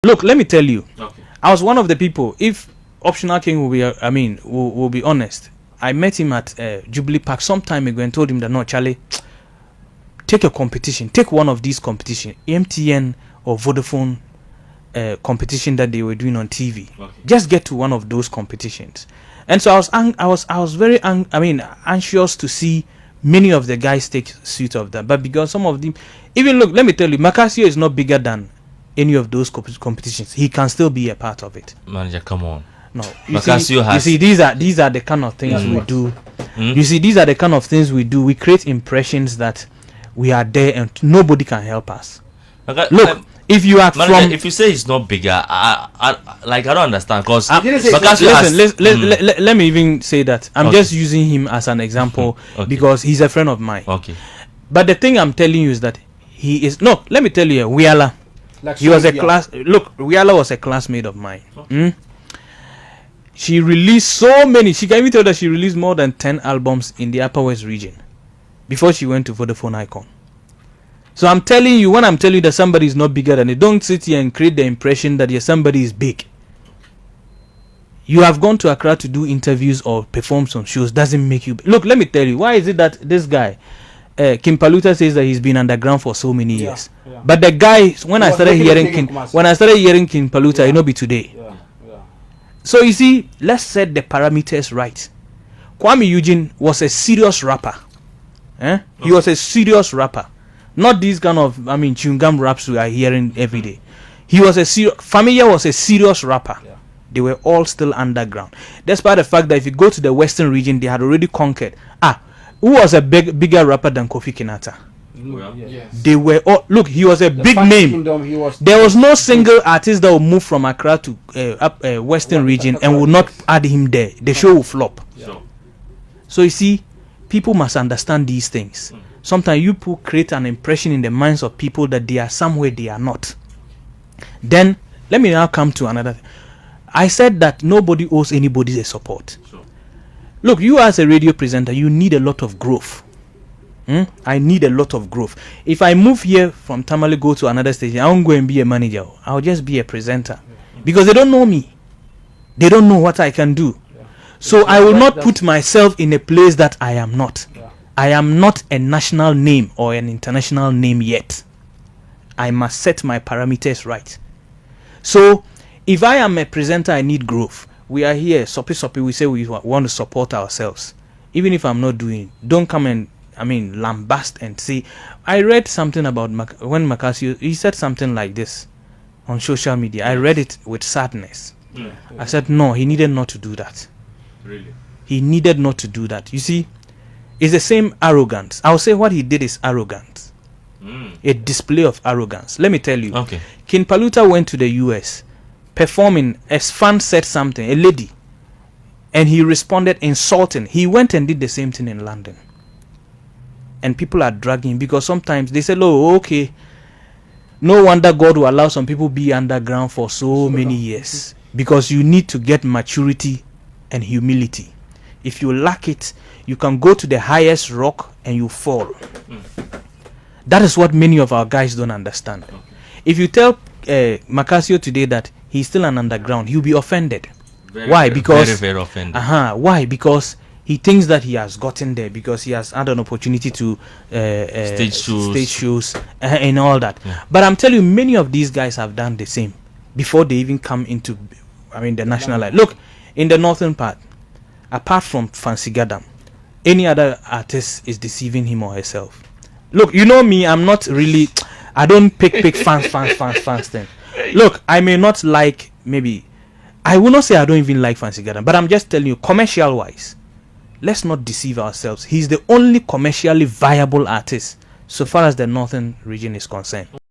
Look, let me tell you. Okay. I was one of the people. If Optional King will be, will be honest. I met him at Jubilee Park some time ago and told him that no, Charlie, take a competition. Take one of these competitions, MTN or Vodafone competition that they were doing on TV. Okay. Just get to one of those competitions. And so I was very anxious to see many of the guys take suit of that. But because some of them, even look, let me tell you, Maccasio is not bigger than any of those competitions. He can still be a part of it. Manager, come on. No, Maccasio has. You see, these are the kind of things we do. You see, these are the kind of things we do. We create impressions that we are there and nobody can help us. Look, if you are Manager, from, if you say it's not bigger, I don't understand because let me even say that I'm just using him as an example because he's a friend of mine. Okay. But the thing I'm telling you is that he is no. Let me tell you, Wiala. He was a class. Look, Wiala was a classmate of mine. She released so many. She can even tell that she released more than 10 albums in the Upper West region before she went to Vodafone Icon. So I'm telling you, when I'm telling you that somebody is not bigger than it, don't sit here and create the impression that somebody is big. You have gone to Accra to do interviews or perform some shows. Doesn't make you look. Let me tell you, why is it that this guy, Kim Paluta, says that he's been underground for so many years? Yeah. But the guy, when I started hearing Kim Paluta, it not be today. Yeah. So you see, let's set the parameters right. Kwame Eugene was a serious rapper. He was a serious rapper. Not these kind of, chewing gum raps we are hearing every day. He was a Familia was a serious rapper. Yeah. They were all still underground. Despite the fact that if you go to the Western region, they had already conquered. Who was a bigger rapper than Kofi Kinata? Yes. They were all, look, he was a big name. There was no single artist that will move from Accra to Western region and will not add him there. The show will flop. Sure. So you see, people must understand these things. Sometimes you create an impression in the minds of people that they are somewhere they are not. Then let me now come to another thing. I said that nobody owes anybody a support. Sure. Look, you as a radio presenter, you need a lot of growth. I need a lot of growth. If I move here from Tamale, go to another station, I won't go and be a manager. I'll just be a presenter. Because they don't know me. They don't know what I can do. So I will not put myself in a place that I am not. I am not a national name or an international name yet. I must set my parameters right. So if I am a presenter, I need growth. We are here, soppy, we say we want to support ourselves. Even if I'm not doing it, don't come and lambast and say. I read something about when Maccasio, he said something like this on social media. I read it with sadness. I said no, he needed not to do that. Really? He needed not to do that. You see, it's the same arrogance. I'll say what he did is arrogance. A display of arrogance. Let me tell you. Okay. King Paluta went to the US performing. As fan said something, a lady, and he responded insulting. He went and did the same thing in London. And people are dragging because sometimes they say, oh, okay, no wonder God will allow some people be underground for so many years. Because you need to get maturity and humility. If you lack it, you can go to the highest rock and you fall. That is what many of our guys don't understand. If you tell Maccasio today that he's still an underground, he'll be offended. Why? Because very offended. Why? Because he thinks that he has gotten there because he has had an opportunity to stage shows and all that. But I'm telling you, many of these guys have done the same before they even come into the national life. Look, in the northern part, apart from Fancy Gadam, any other artist is deceiving him or herself. Look, you know me, I'm not really, I don't pick fans then. Look, I may not like, maybe, I will not say I don't even like Fancy Gadam, but I'm just telling you, commercial wise, let's not deceive ourselves. He's the only commercially viable artist so far as the northern region is concerned.